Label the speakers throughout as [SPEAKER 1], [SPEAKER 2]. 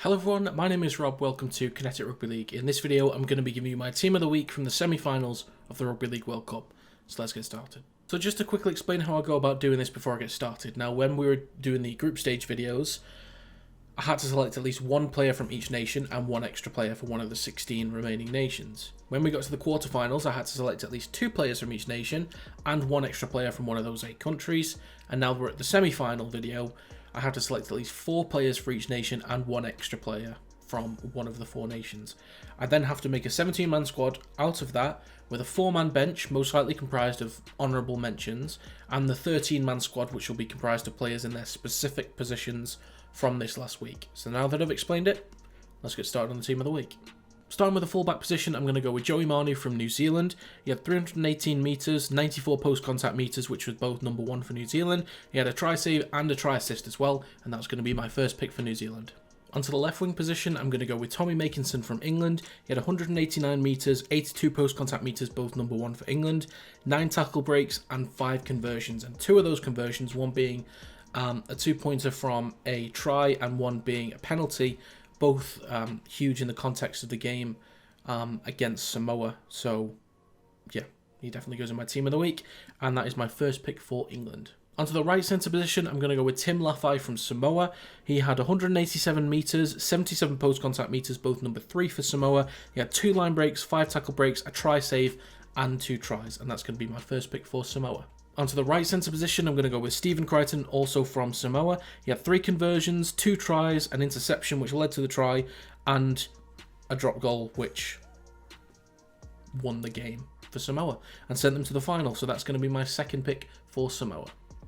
[SPEAKER 1] Hello everyone, my name is Rob, welcome to Kinetic Rugby League. In this video I'm going to be giving you my team of the week from the semi-finals of the Rugby League World Cup. So let's get started. So just to quickly explain how I go about doing this before I get started. Now when we were doing the group stage videos, I had to select at least one player from each nation and one extra player for one of the 16 remaining nations. When we got to the quarterfinals, I had to select at least two players from each nation and one extra player from one of those 8 countries. And now we're at the semi-final video, I have to select at least 4 players for each nation and one extra player from one of the 4 nations. I then have to make a 17-man squad out of that with a 4-man bench, most likely comprised of honourable mentions, and the 13-man squad, which will be comprised of players in their specific positions from this last week. So now that I've explained it, let's get started on the team of the week. Starting with the fullback position, I'm going to go with Joey Manu from New Zealand. He had 318 metres, 94 post-contact metres, which was both number 1 for New Zealand. He had a try save and a try assist as well, and that's going to be my first pick for New Zealand. Onto the left wing position, I'm going to go with Tommy Makinson from England. He had 189 metres, 82 post-contact metres, both number 1 for England, 9 tackle breaks and 5 conversions. And 2 of those conversions, one being a 2-pointer from a try and one being a penalty, both huge in the context of the game against Samoa. So yeah, he definitely goes in my team of the week, and that is my first pick for England. Onto the right centre position, I'm going to go with Tim Lafai from Samoa. He had 187 metres, 77 post-contact metres, both number 3 for Samoa. He had 2 line breaks, 5 tackle breaks, a try save, and 2 tries, and that's going to be my first pick for Samoa. Onto the right centre position, I'm going to go with Stephen Crichton, also from Samoa. He had 3 conversions, 2 tries, an interception which led to the try, and a drop goal which won the game for Samoa and sent them to the final. So that's going to be my second pick for Samoa.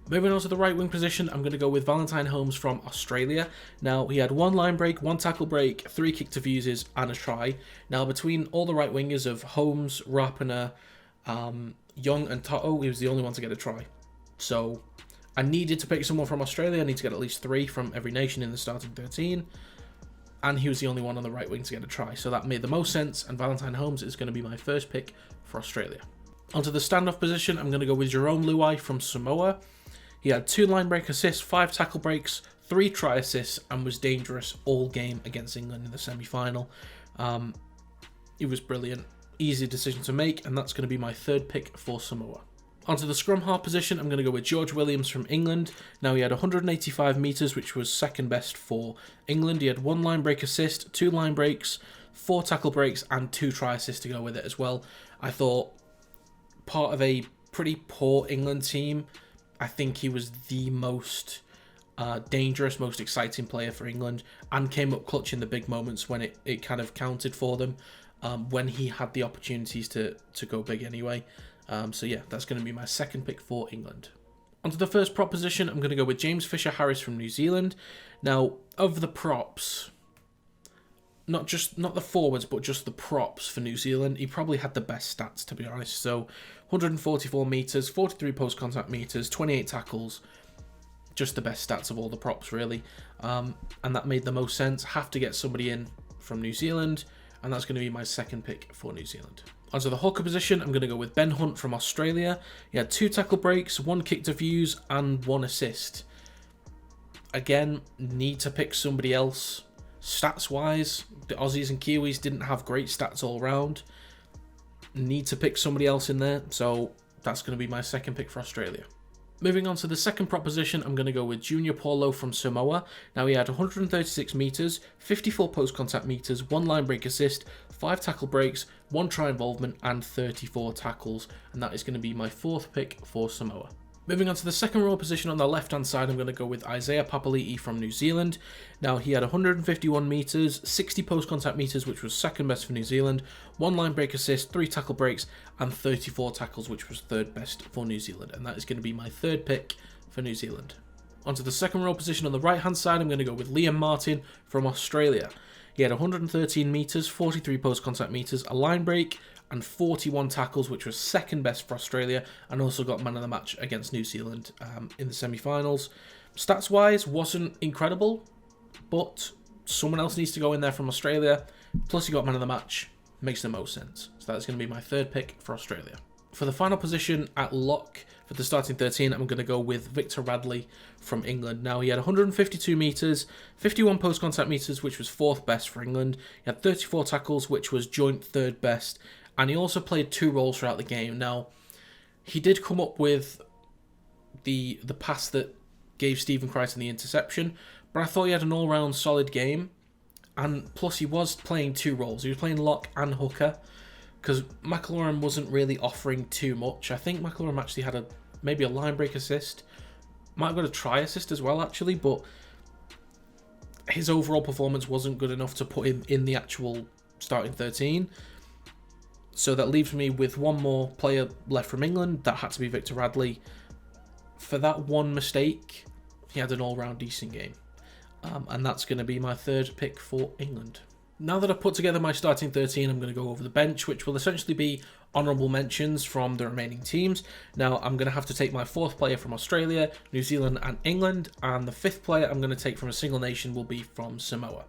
[SPEAKER 1] Moving on to the right wing position, I'm going to go with Valentine Holmes from Australia. Now, he had 1 line break, 1 tackle break, 3 kick to fuses, and a try. Now, between all the right wingers of Holmes, Rapiner, Young and Toto, he was the only one to get a try. So I needed to pick someone from Australia. I need to get at least 3 from every nation in the starting 13. And he was the only one on the right wing to get a try. So that made the most sense, and Valentine Holmes is going to be my first pick for Australia. Onto the standoff position, I'm going to go with Jerome Luai from Samoa. He had 2 line break assists, 5 tackle breaks, 3 try assists, and was dangerous all game against England in the semi-final. He was brilliant. Easy decision to make, and that's going to be my third pick for Samoa. Onto the scrum half position, I'm going to go with George Williams from England. Now, he had 185 metres, which was second best for England. He had 1 line break assist, 2 line breaks, 4 tackle breaks, and 2 try assists to go with it as well. I thought, part of a pretty poor England team, I think he was the most dangerous, most exciting player for England, and came up clutch in the big moments when it kind of counted for them. When he had the opportunities to go big anyway. So yeah, that's going to be my second pick for England. Onto the first prop position, I'm going to go with James Fisher-Harris from New Zealand. Now, of the props, not the forwards, but just the props for New Zealand, he probably had the best stats, to be honest. So 144 metres, 43 post-contact metres, 28 tackles, just the best stats of all the props, really. And that made the most sense. Have to get somebody in from New Zealand, and that's going to be my second pick for New Zealand. Onto the hooker position, I'm going to go with Ben Hunt from Australia. He had 2 tackle breaks, 1 kick to fuse, and 1 assist. Again, need to pick somebody else. Stats-wise, the Aussies and Kiwis didn't have great stats all round. Need to pick somebody else in there, so that's going to be my second pick for Australia. Moving on to the second proposition, I'm going to go with Junior Paulo from Samoa. Now, he had 136 metres, 54 post-contact metres, 1 line break assist, 5 tackle breaks, 1 try involvement, and 34 tackles. And that is going to be my 4th pick for Samoa. Moving on to the second row position on the left-hand side, I'm going to go with Isaiah Papali'i from New Zealand. Now, he had 151 metres, 60 post-contact metres, which was second best for New Zealand, 1 line break assist, 3 tackle breaks, and 34 tackles, which was third best for New Zealand. And that is going to be my 3rd pick for New Zealand. Onto the second row position on the right-hand side, I'm going to go with Liam Martin from Australia. He had 113 metres, 43 post-contact metres, a line break, and 41 tackles, which was second best for Australia, and also got man of the match against New Zealand in the semi-finals. Stats-wise, wasn't incredible, but someone else needs to go in there from Australia. Plus, he got man of the match. Makes the most sense. So that's going to be my 3rd pick for Australia. For the final position at lock for for the starting 13, I'm going to go with Victor Radley from England. Now, he had 152 metres, 51 post-contact metres, which was 4th best for England. He had 34 tackles, which was joint 3rd best. And he also played 2 roles throughout the game. Now, he did come up with the pass that gave Stephen Crichton the interception, but I thought he had an all-round solid game. And plus, he was playing 2 roles. He was playing lock and hooker, because McIlroy wasn't really offering too much. I think McIlroy actually had maybe a line break assist. Might have got a try assist as well, actually, but his overall performance wasn't good enough to put him in the actual starting 13. So that leaves me with one more player left from England. That had to be Victor Radley. For that one mistake, he had an all-round decent game. And that's going to be my 3rd pick for England. Now that I've put together my starting 13, I'm going to go over the bench, which will essentially be honourable mentions from the remaining teams. Now, I'm going to have to take my 4th player from Australia, New Zealand and England, and the 5th player I'm going to take from a single nation will be from Samoa.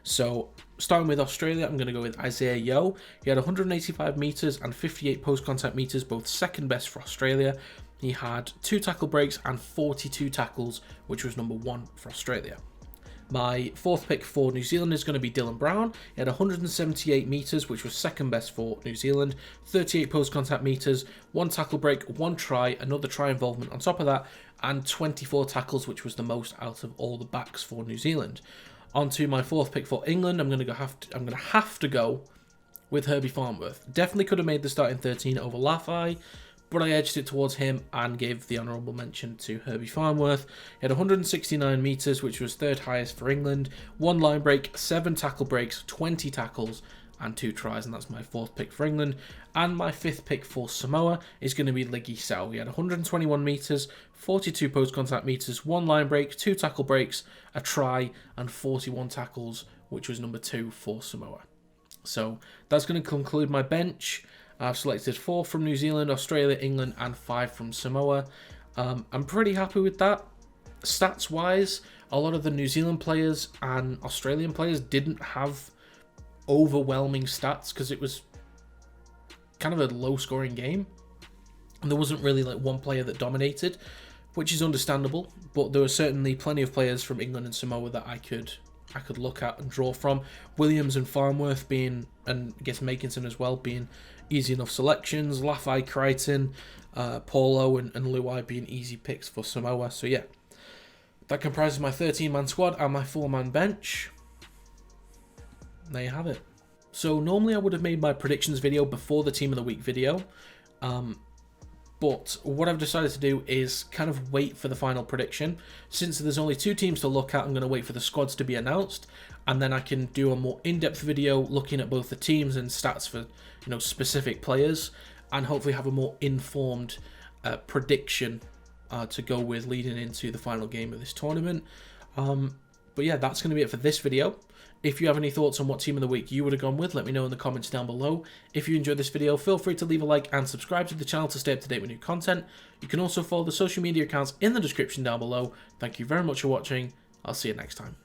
[SPEAKER 1] So, starting with Australia, I'm going to go with Isaiah Yeo. He had 185 metres and 58 post-contact metres, both 2nd best for Australia. He had 2 tackle breaks and 42 tackles, which was number 1 for Australia. My 4th pick for New Zealand is going to be Dylan Brown. He had 178 metres, which was 2nd best for New Zealand, 38 post-contact metres, 1 tackle break, 1 try, another try involvement on top of that, and 24 tackles, which was the most out of all the backs for New Zealand. On to my 4th pick for England, I'm going to have to go with Herbie Farnworth. Definitely could have made the starting 13 over Lafai, but I edged it towards him and gave the honourable mention to Herbie Farnworth. He had 169 metres, which was 3rd highest for England, 1 line break, 7 tackle breaks, 20 tackles, and 2 tries, and that's my 4th pick for England. And my 5th pick for Samoa is going to be Liggy Sao. He had 121 metres, 42 post-contact metres, 1 line break, 2 tackle breaks, a try, and 41 tackles, which was number 2 for Samoa. So that's going to conclude my bench. I've selected 4 from New Zealand, Australia, England, and 5 from Samoa. I'm pretty happy with that. Stats-wise, a lot of the New Zealand players and Australian players didn't have overwhelming stats because it was kind of a low-scoring game. And there wasn't really like one player that dominated, which is understandable. But there were certainly plenty of players from England and Samoa that I could look at and draw from. Williams and Farnworth being, and I guess Makinson as well, being easy enough selections. Lafai, Crichton, Paulo and Luai being easy picks for Samoa. So yeah, that comprises my 13-man squad and my 4-man bench. There you have it. So normally I would have made my predictions video before the Team of the Week video. But what I've decided to do is kind of wait for the final prediction. Since there's only 2 teams to look at, I'm going to wait for the squads to be announced, and then I can do a more in-depth video looking at both the teams and stats for, specific players, and hopefully have a more informed prediction to go with leading into the final game of this tournament. But yeah, that's going to be it for this video. If you have any thoughts on what Team of the Week you would have gone with, let me know in the comments down below. If you enjoyed this video, feel free to leave a like and subscribe to the channel to stay up to date with new content. You can also follow the social media accounts in the description down below. Thank you very much for watching. I'll see you next time.